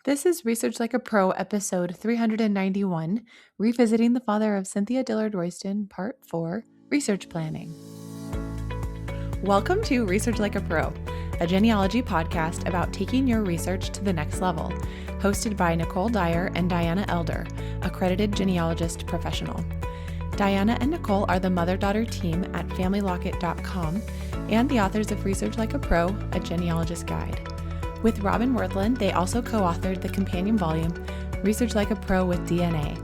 This is Research Like a Pro, episode 391, Revisiting the Father of Cynthia Dillard Royston, Part 4, Research Planning. Welcome to Research Like a Pro, a genealogy podcast about taking your research to the next level, hosted by Nicole Dyer and Diana Elder, accredited genealogist professional. Diana and Nicole are the mother-daughter team at FamilyLocket.com and the authors of Research Like a Pro, a genealogist guide. With Robin Worthland, they also co-authored the companion volume, Research Like a Pro with DNA.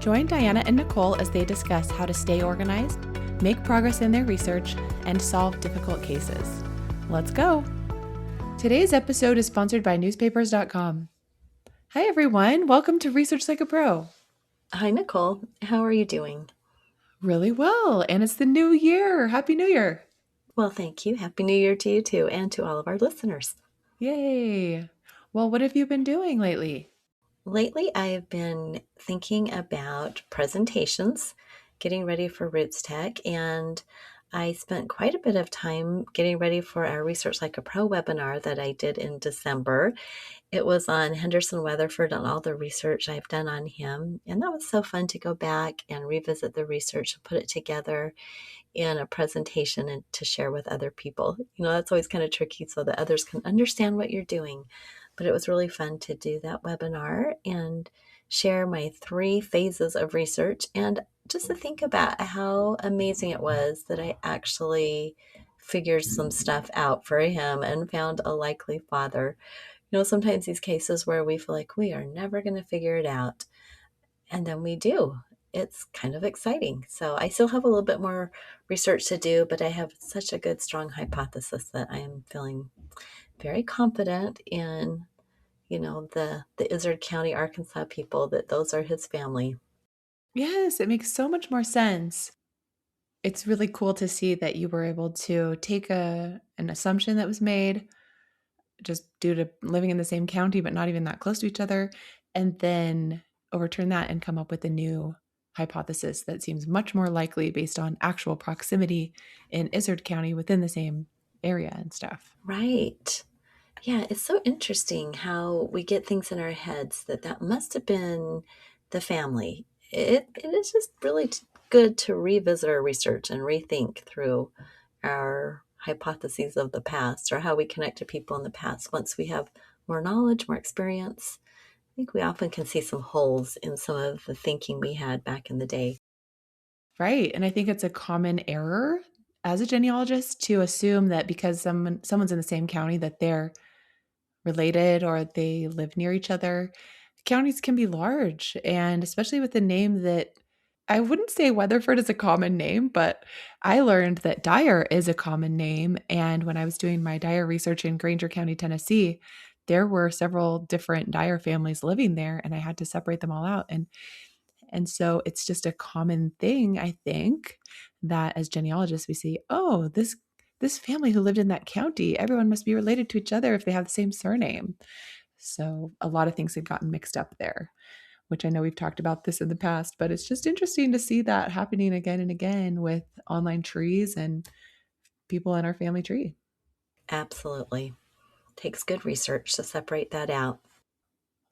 Join Diana and Nicole as they discuss how to stay organized, make progress in their research, and solve difficult cases. Let's go! Today's episode is sponsored by newspapers.com. Hi everyone, welcome to Research Like a Pro. Hi Nicole, how are you doing? Really well, and it's the new year. Happy New Year! Well, thank you. Happy New Year to you too, and to all of our listeners. Yay! Well, what have you been doing lately? Lately, I have been thinking about presentations, getting ready for Roots Tech, and I spent quite a bit of time getting ready for our Research Like a Pro webinar that I did in December. It was on Henderson Weatherford and all the research I've done on him, and that was so fun to go back and revisit the research and put it together in a presentation and to share with other people. You know, that's always kind of tricky so that others can understand what you're doing. But it was really fun to do that webinar and share my 3 phases of research and just to think about how amazing it was that I actually figured some stuff out for him and found a likely father. You know, sometimes these cases where we feel like we are never going to figure it out, and then we do. It's kind of exciting. So I still have a little bit more research to do, but I have such a good, strong hypothesis that I am feeling very confident in, the Izard County, Arkansas people, that those are his family. Yes, it makes so much more sense. It's really cool to see that you were able to take an assumption that was made just due to living in the same county, but not even that close to each other, and then overturn that and come up with a new hypothesis that seems much more likely based on actual proximity in Izard County within the same area and stuff. Right. Yeah, it's so interesting how we get things in our heads that must have been the family. It is just really good to revisit our research and rethink through our hypotheses of the past or how we connect to people in the past. Once we have more knowledge, more experience, I think we often can see some holes in some of the thinking we had back in the day. Right. And I think it's a common error as a genealogist to assume that because someone's in the same county that they're related or they live near each other. Counties can be large, and especially with a name that I wouldn't say Weatherford is a common name, but I learned that Dyer is a common name. And when I was doing my Dyer research in Granger County, Tennessee, there were several different Dyer families living there, and I had to separate them all out. And so it's just a common thing, I think, that as genealogists we see, oh, this family who lived in that county, everyone must be related to each other if they have the same surname. So a lot of things had gotten mixed up there, which I know we've talked about this in the past, but it's just interesting to see that happening again and again with online trees and people in our family tree. Absolutely. Takes good research to separate that out.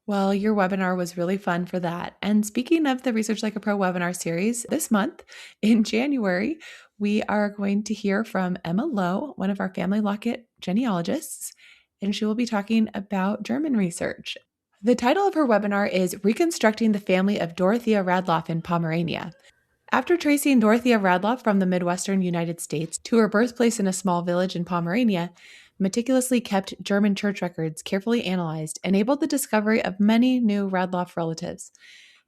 Well, your webinar was really fun for that. And speaking of the Research Like a Pro webinar series, this month in January, we are going to hear from Emma Lowe, one of our Family Locket genealogists, and she will be talking about German research. The title of her webinar is Reconstructing the Family of Dorothea Radloff in Pomerania. After tracing Dorothea Radloff from the Midwestern United States to her birthplace in a small village in Pomerania, meticulously kept German church records, carefully analyzed, enabled the discovery of many new Radloff relatives.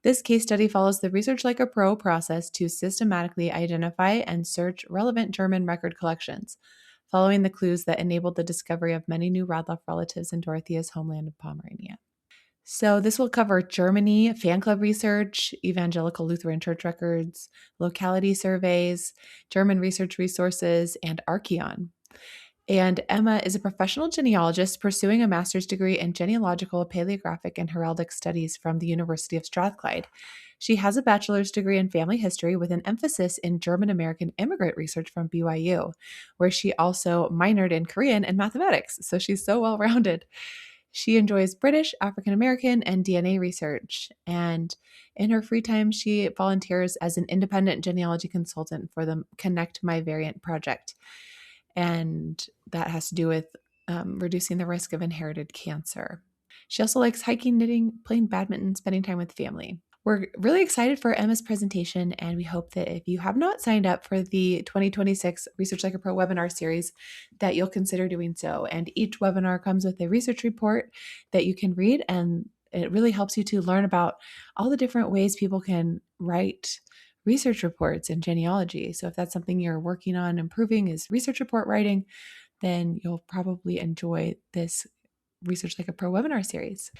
This case study follows the Research Like a Pro process to systematically identify and search relevant German record collections, following the clues that enabled the discovery of many new Radloff relatives in Dorothea's homeland of Pomerania. So this will cover Germany, fan club research, evangelical Lutheran church records, locality surveys, German research resources, and Archeon. And Emma is a professional genealogist pursuing a master's degree in genealogical, paleographic, and heraldic studies from the University of Strathclyde. She has a bachelor's degree in family history with an emphasis in German American immigrant research from BYU, where she also minored in Korean and mathematics. So she's so well-rounded. She enjoys British, African American, and DNA research. And in her free time, she volunteers as an independent genealogy consultant for the Connect My Variant project. And that has to do with reducing the risk of inherited cancer. She also likes hiking, knitting, playing badminton, spending time with family. We're really excited for Emma's presentation, and we hope that if you have not signed up for the 2026 Research Like a Pro webinar series, that you'll consider doing so. And each webinar comes with a research report that you can read, and it really helps you to learn about all the different ways people can write research reports in genealogy. So if that's something you're working on improving is research report writing, then you'll probably enjoy this Research Like a Pro webinar series.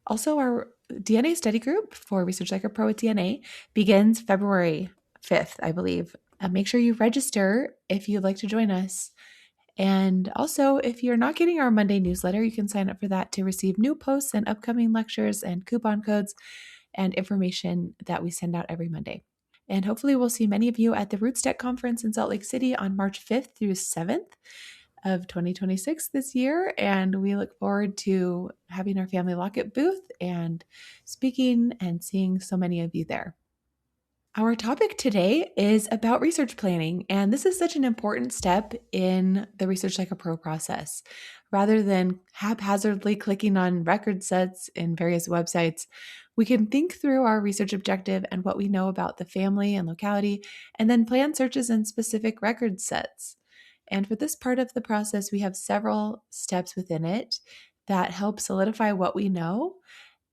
Also, our DNA study group for Research Like a Pro with DNA begins February 5th, I believe. Make sure you register if you'd like to join us. And also, if you're not getting our Monday newsletter, you can sign up for that to receive new posts and upcoming lectures and coupon codes and information that we send out every Monday. And hopefully, we'll see many of you at the Roots Tech Conference in Salt Lake City on March 5th through 7th of 2026 this year. And we look forward to having our family locket booth and speaking and seeing so many of you there. Our topic today is about research planning, and this is such an important step in the Research Like a Pro process. Rather than haphazardly clicking on record sets in various websites, we can think through our research objective and what we know about the family and locality, and then plan searches in specific record sets. And for this part of the process, we have several steps within it that help solidify what we know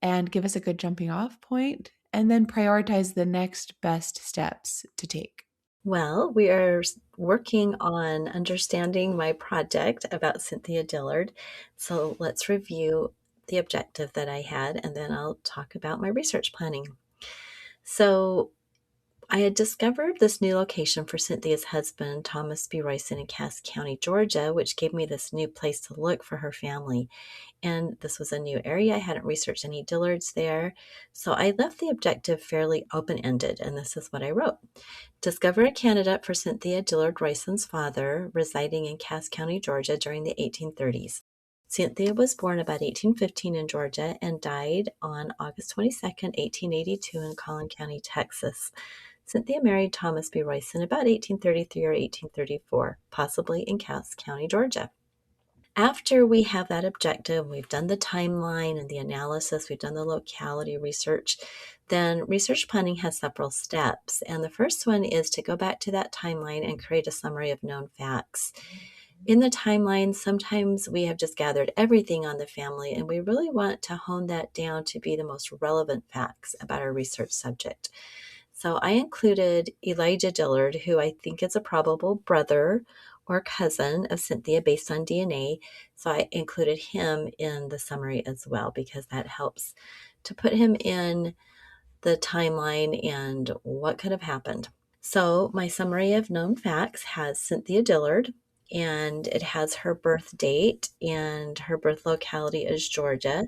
and give us a good jumping off point, and then prioritize the next best steps to take. Well, we are working on understanding my project about Cynthia Dillard. So let's review the objective that I had, and then I'll talk about my research planning. So I had discovered this new location for Cynthia's husband, Thomas B. Royston, in Cass County, Georgia, which gave me this new place to look for her family. And this was a new area. I hadn't researched any Dillards there. So I left the objective fairly open-ended, and this is what I wrote. Discover a candidate for Cynthia Dillard Royston's father, residing in Cass County, Georgia during the 1830s. Cynthia was born about 1815 in Georgia and died on August 22nd, 1882 in Collin County, Texas. Cynthia married Thomas B. Royston about 1833 or 1834, possibly in Cass County, Georgia. After we have that objective, we've done the timeline and the analysis, we've done the locality research, then research planning has several steps. And the first one is to go back to that timeline and create a summary of known facts. In the timeline, sometimes we have just gathered everything on the family, and we really want to hone that down to be the most relevant facts about our research subject. So I included Elijah Dillard, who I think is a probable brother or cousin of Cynthia based on DNA. So I included him in the summary as well, because that helps to put him in the timeline and what could have happened. So my summary of known facts has Cynthia Dillard, and it has her birth date, and her birth locality is Georgia,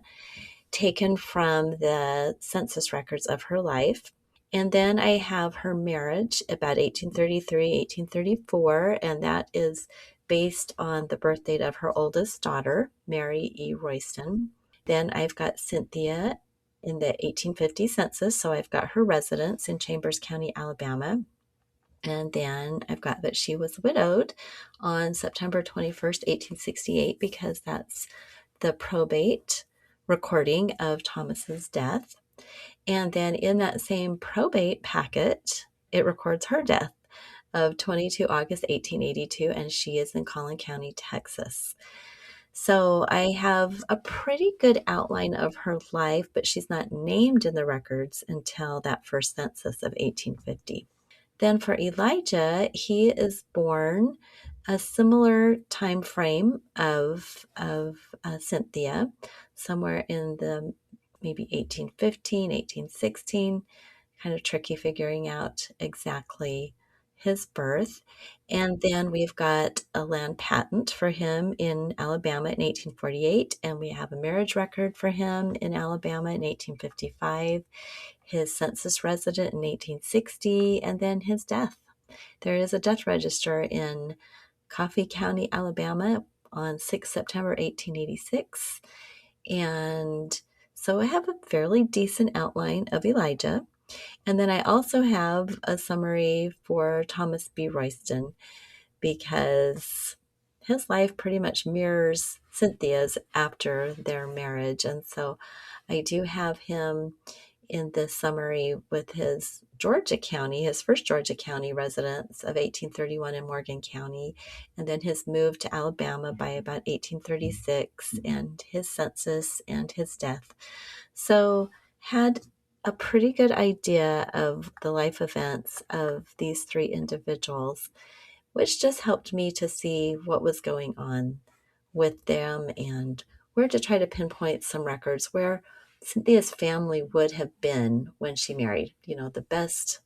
taken from the census records of her life. And then I have her marriage about 1833, 1834, and that is based on the birth date of her oldest daughter, Mary E. Royston. Then I've got Cynthia in the 1850 census, so I've got her residence in Chambers County, Alabama. And then I've got that she was widowed on September 21st, 1868, because that's the probate recording of Thomas's death. And then in that same probate packet, it records her death of 22 August 1882, and she is in Collin County, Texas. So I have a pretty good outline of her life, but she's not named in the records until that first census of 1850. Then for Elijah, he is born a similar time frame of Cynthia, somewhere in the maybe 1815, 1816, kind of tricky figuring out exactly his birth. And then we've got a land patent for him in Alabama in 1848, and we have a marriage record for him in Alabama in 1855, his census resident in 1860, and then his death. There is a death register in Coffee County, Alabama on 6 September 1886. And so I have a fairly decent outline of Elijah. And then I also have a summary for Thomas B. Royston because his life pretty much mirrors Cynthia's after their marriage. And so I do have him in this summary with his Georgia County, his first Georgia County residence of 1831 in Morgan County, and then his move to Alabama by about 1836, and his census and his death. So had a pretty good idea of the life events of these three individuals, which just helped me to see what was going on with them and where to try to pinpoint some records where Cynthia's family would have been when she married, the best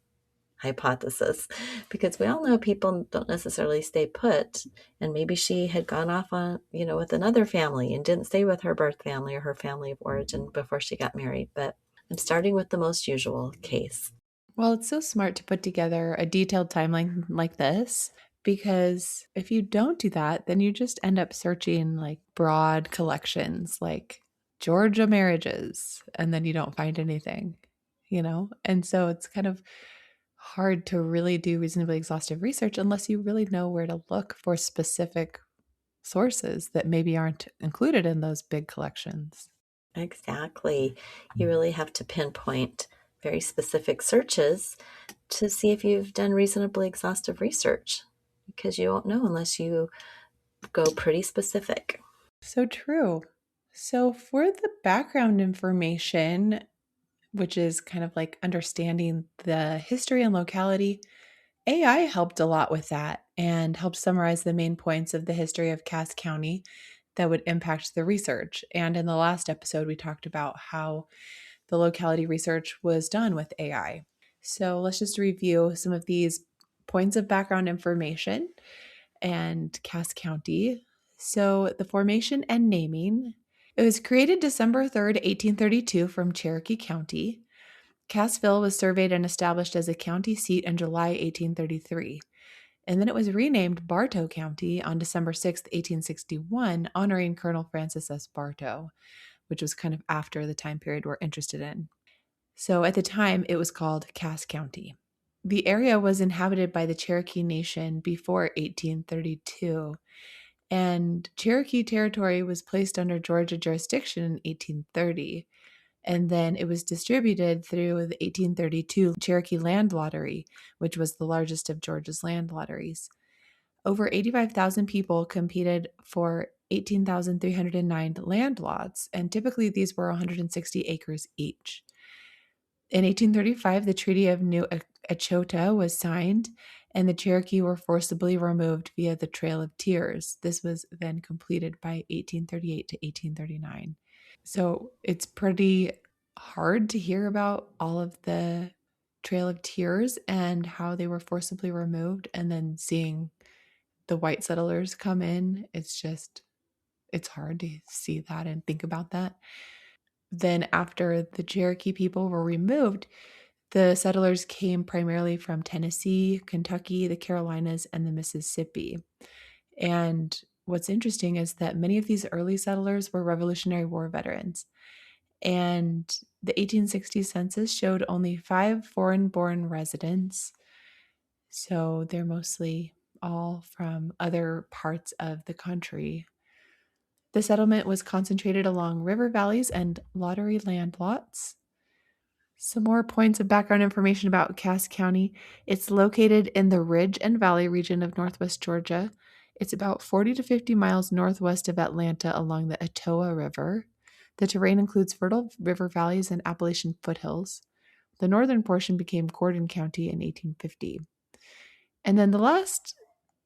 hypothesis, because we all know people don't necessarily stay put. And maybe she had gone off on, with another family and didn't stay with her birth family or her family of origin before she got married. But I'm starting with the most usual case. Well, it's so smart to put together a detailed timeline like this because if you don't do that, then you just end up searching like broad collections like Georgia marriages and then you don't find anything, And so it's kind of hard to really do reasonably exhaustive research unless you really know where to look for specific sources that maybe aren't included in those big collections. Exactly. You really have to pinpoint very specific searches to see if you've done reasonably exhaustive research, because you won't know unless you go pretty specific. So true. So, for the background information, which is kind of like understanding the history and locality, AI helped a lot with that and helped summarize the main points of the history of Cass County that would impact the research. And in the last episode, we talked about how the locality research was done with AI. So, let's just review some of these points of background information and Cass County. So, the formation and naming. It was created December 3rd, 1832, from Cherokee County. Cassville was surveyed and established as a county seat in July 1833. And then it was renamed Bartow County on December 6th, 1861, honoring Colonel Francis S. Bartow, which was kind of after the time period we're interested in. So at the time, it was called Cass County. The area was inhabited by the Cherokee Nation before 1832, and Cherokee territory was placed under Georgia jurisdiction in 1830. And then it was distributed through the 1832 Cherokee Land Lottery, which was the largest of Georgia's land lotteries. Over 85,000 people competed for 18,309 land lots, and typically these were 160 acres each. In 1835, the Treaty of New Echota was signed, and the Cherokee were forcibly removed via the Trail of Tears. This was then completed by 1838 to 1839. So it's pretty hard to hear about all of the Trail of Tears and how they were forcibly removed, and then seeing the white settlers come in. It's hard to see that and think about that. Then, after the Cherokee people were removed, the settlers came primarily from Tennessee, Kentucky, the Carolinas, and the Mississippi. And what's interesting is that many of these early settlers were Revolutionary War veterans. And the 1860 census showed only 5 foreign born residents. So they're mostly all from other parts of the country. The settlement was concentrated along river valleys and lottery land lots. Some more points of background information about Cass County. It's located in the Ridge and Valley region of northwest Georgia. It's about 40 to 50 miles northwest of Atlanta along the Etowah River. The terrain includes fertile river valleys and Appalachian foothills. The northern portion became Gordon County in 1850. And then the last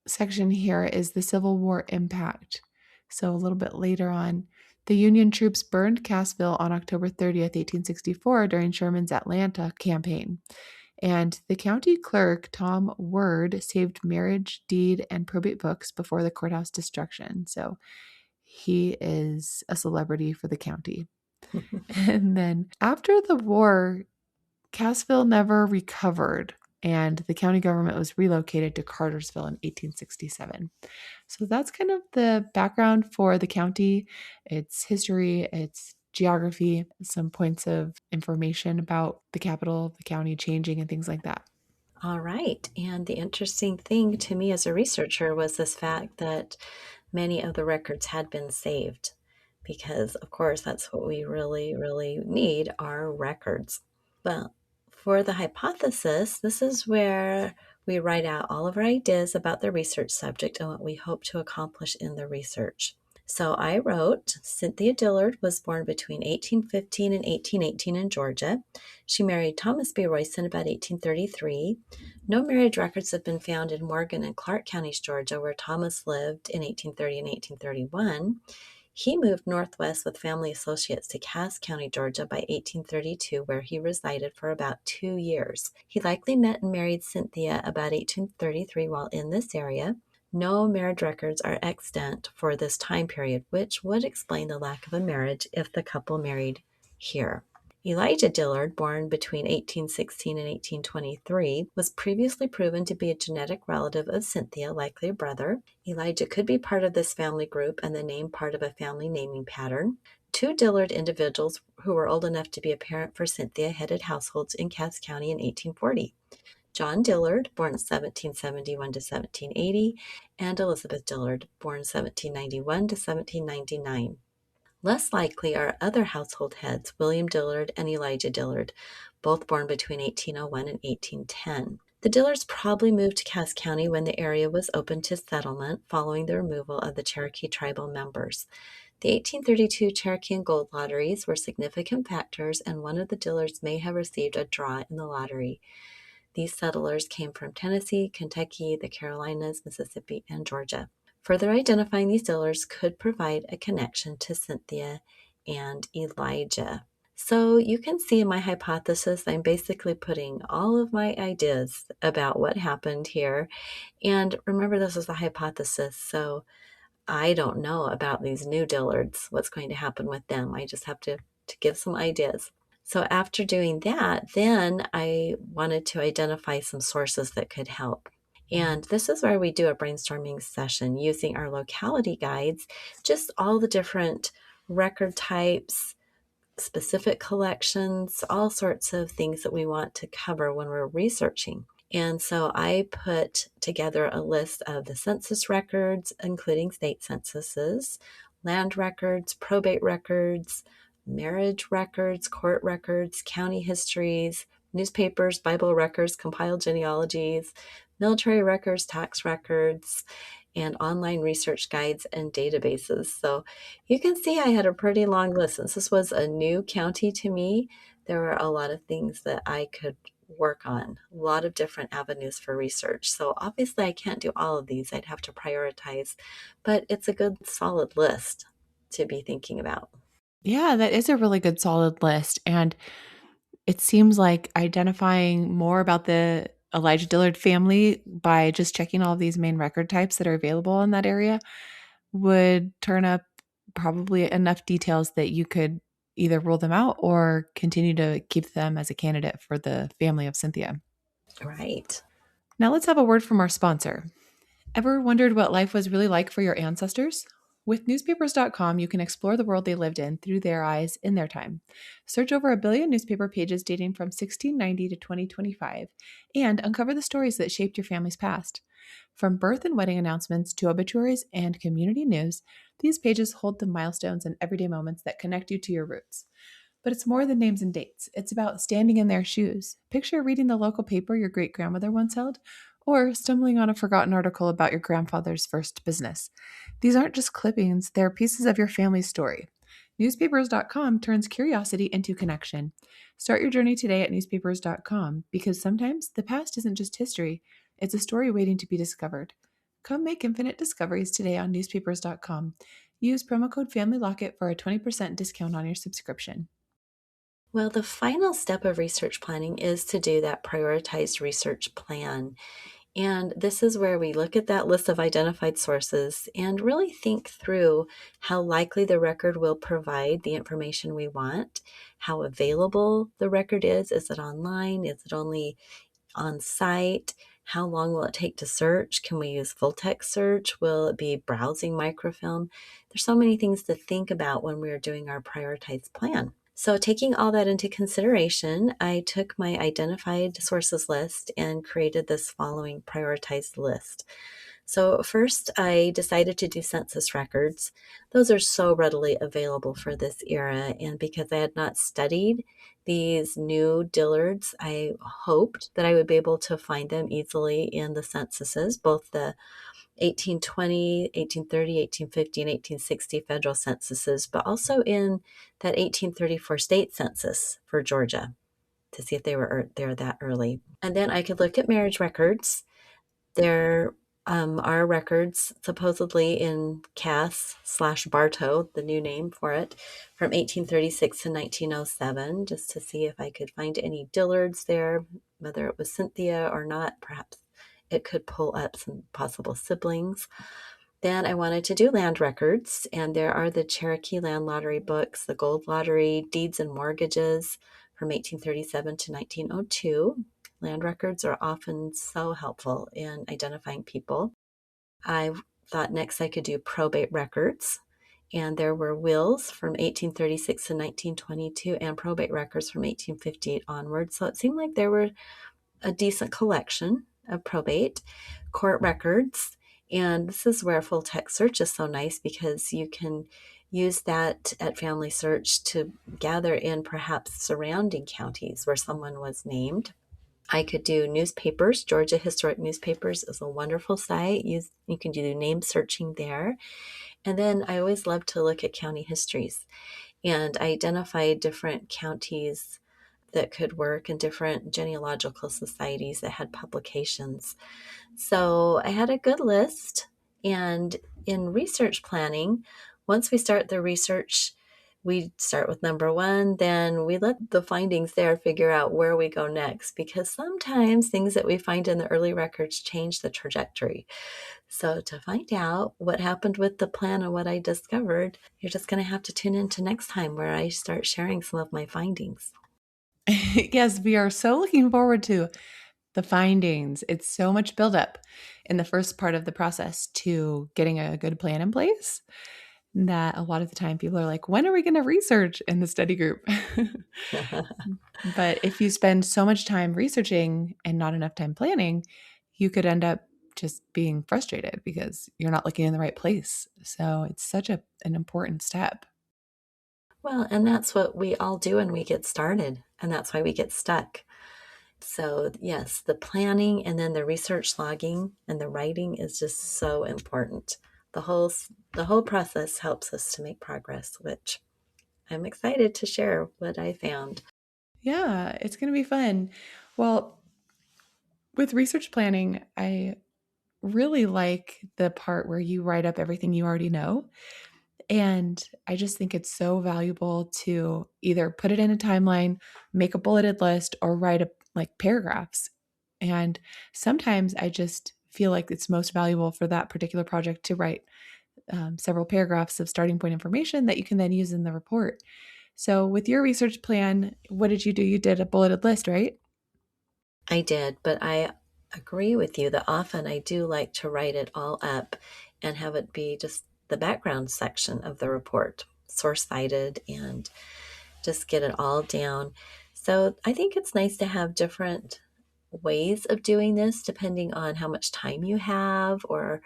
section here is the Civil War impact. So a little bit later on, the Union troops burned Cassville on October 30th, 1864 during Sherman's Atlanta campaign. And the county clerk, Tom Word, saved marriage, deed, and probate books before the courthouse destruction. So he is a celebrity for the county. And then after the war, Cassville never recovered. and the county government was relocated to Cartersville in 1867. So that's kind of the background for the county, its history, its geography, some points of information about the capital of the county changing and things like that. All right. And the interesting thing to me as a researcher was this fact that many of the records had been saved because, of course, that's what we really, really need are records. Well, for the hypothesis, this is where we write out all of our ideas about the research subject and what we hope to accomplish in the research. So I wrote, Cynthia Dillard was born between 1815 and 1818 in Georgia. She married Thomas B. Royston about 1833. No marriage records have been found in Morgan and Clark counties, Georgia, where Thomas lived in 1830 and 1831. He moved northwest with family associates to Cass County, Georgia by 1832, where he resided for about 2 years. He likely met and married Cynthia about 1833 while in this area. No marriage records are extant for this time period, which would explain the lack of a marriage if the couple married here. Elijah Dillard, born between 1816 and 1823, was previously proven to be a genetic relative of Cynthia, likely a brother. Elijah could be part of this family group and the name part of a family naming pattern. Two Dillard individuals who were old enough to be a parent for Cynthia headed households in Cass County in 1840. John Dillard, born 1771 to 1780, and Elizabeth Dillard, born 1791 to 1799. Less likely are other household heads, William Dillard and Elijah Dillard, both born between 1801 and 1810. The Dillards probably moved to Cass County when the area was open to settlement following the removal of the Cherokee tribal members. The 1832 Cherokee and Gold lotteries were significant factors, and one of the Dillards may have received a draw in the lottery. These settlers came from Tennessee, Kentucky, the Carolinas, Mississippi, and Georgia. Further identifying these Dillards could provide a connection to Cynthia and Elijah. So you can see in my hypothesis, I'm basically putting all of my ideas about what happened here. And remember, this is a hypothesis, so I don't know about these new Dillards, what's going to happen with them. I just have to give some ideas. So after doing that, then I wanted to identify some sources that could help. And this is where we do a brainstorming session using our locality guides, just all the different record types, specific collections, all sorts of things that we want to cover when we're researching. And so I put together a list of the census records, including state censuses, land records, probate records, marriage records, court records, county histories, newspapers, Bible records, compiled genealogies, military records, tax records, and online research guides and databases. So you can see I had a pretty long list. Since this was a new county to me, there were a lot of things that I could work on, a lot of different avenues for research. So obviously I can't do all of these. I'd have to prioritize, but it's a good solid list to be thinking about. Yeah, that is a really good solid list. And it seems like identifying more about the Elijah Dillard family by just checking all of these main record types that are available in that area would turn up probably enough details that you could either rule them out or continue to keep them as a candidate for the family of Cynthia. Right. Now let's have a word from our sponsor. Ever wondered what life was really like for your ancestors? With newspapers.com, you can explore the world they lived in through their eyes in their time. Search over a billion newspaper pages dating from 1690 to 2025 and uncover the stories that shaped your family's past. From birth and wedding announcements to obituaries and community news, these pages hold the milestones and everyday moments that connect you to your roots. But it's more than names and dates. It's about standing in their shoes. Picture reading the local paper your great grandmother once held, or stumbling on a forgotten article about your grandfather's first business. These aren't just clippings, they're pieces of your family's story. Newspapers.com turns curiosity into connection. Start your journey today at newspapers.com because sometimes the past isn't just history, it's a story waiting to be discovered. Come make infinite discoveries today on newspapers.com. Use promo code FamilyLocket for a 20% discount on your subscription. Well, the final step of research planning is to do that prioritized research plan. And this is where we look at that list of identified sources and really think through how likely the record will provide the information we want, how available the record is. Is it online? Is it only on site? How long will it take to search? Can we use full text search? Will it be browsing microfilm? There's so many things to think about when we're doing our prioritized plan. So taking all that into consideration, I took my identified sources list and created this following prioritized list. So first, I decided to do census records. Those are so readily available for this era, and because I had not studied these new Dillards, I hoped that I would be able to find them easily in the censuses, both the 1820, 1830, 1850, and 1860 federal censuses, but also in that 1834 state census for Georgia to see if they were there that early. And then I could look at marriage records. There are records supposedly in Cass/Bartow, the new name for it, from 1836 to 1907, just to see if I could find any Dillards there, whether it was Cynthia or not. Perhaps it could pull up some possible siblings. Then I wanted to do land records, and there are the Cherokee Land Lottery books, the Gold Lottery, deeds and mortgages from 1837 to 1902. Land records are often so helpful in identifying people. I thought next I could do probate records, and there were wills from 1836 to 1922 and probate records from 1858 onward. So it seemed like there were a decent collection of probate, court records, and this is where full text search is so nice because you can use that at Family Search to gather in perhaps surrounding counties where someone was named. I could do newspapers. Georgia Historic Newspapers is a wonderful site. You can do name searching there. And then I always love to look at county histories and identify different counties that could work and different genealogical societies that had publications. So I had a good list. And in research planning, once we start the research, we start with number one, then we let the findings there figure out where we go next, because sometimes things that we find in the early records change the trajectory. So to find out what happened with the plan and what I discovered, you're just going to have to tune in to next time where I start sharing some of my findings. Yes, we are so looking forward to the findings. It's so much buildup in the first part of the process to getting a good plan in place that a lot of the time people are like, when are we going to research in the study group? But if you spend so much time researching and not enough time planning, you could end up just being frustrated because you're not looking in the right place. So it's such an important step. Well, and that's what we all do when we get started, and that's why we get stuck. So, yes, the planning and then the research logging and the writing is just so important. The whole process helps us to make progress, which I'm excited to share what I found. Yeah, it's going to be fun. Well, with research planning, I really like the part where you write up everything you already know. And I just think it's so valuable to either put it in a timeline, make a bulleted list, or write up like paragraphs. And sometimes I just feel like it's most valuable for that particular project to write several paragraphs of starting point information that you can then use in the report. So, with your research plan, what did you do? You did a bulleted list, right? I did, but I agree with you that often I do like to write it all up and have it be just the background section of the report, source cited, and just get it all down. So I think it's nice to have different ways of doing this depending on how much time you have or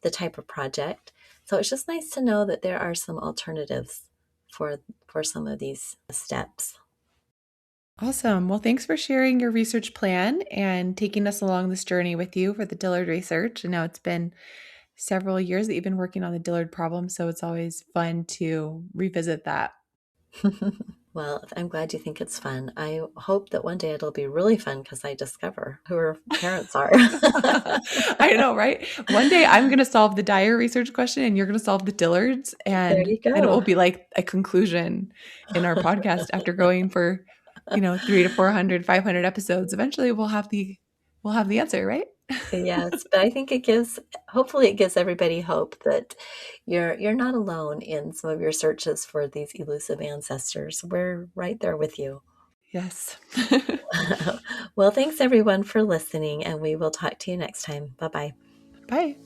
the type of project. So it's just nice to know that there are some alternatives for some of these steps. Awesome. Well, thanks for sharing your research plan and taking us along this journey with you for the Dillard research. I know it's been several years that you've been working on the Dillard problem, so it's always fun to revisit that. Well, I'm glad you think it's fun. I hope that one day it'll be really fun because I discover who her parents are. I know, right? One day I'm going to solve the Dyer research question and you're going to solve the Dillards, There and you then it will go. be like a conclusion in our podcast after going for, 3 to 400, 500 episodes. Eventually we'll have the answer, right? Yes, but I think hopefully it gives everybody hope that you're not alone in some of your searches for these elusive ancestors. We're right there with you. Yes. Well, thanks everyone for listening, and we will talk to you next time. Bye-bye. Bye.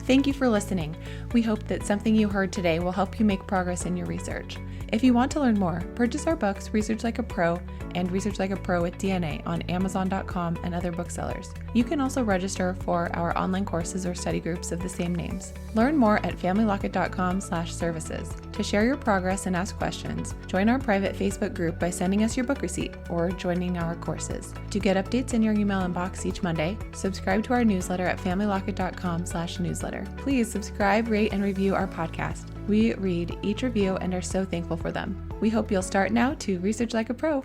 Thank you for listening. We hope that something you heard today will help you make progress in your research. If you want to learn more, purchase our books, Research Like a Pro and Research Like a Pro with DNA on Amazon.com and other booksellers. You can also register for our online courses or study groups of the same names. Learn more at familylocket.com/services. To share your progress and ask questions, join our private Facebook group by sending us your book receipt or joining our courses. To get updates in your email inbox each Monday, subscribe to our newsletter at familylocket.com/newsletter. Please subscribe, rate, and review our podcast. We read each review and are so thankful for them. We hope you'll start now to research like a pro.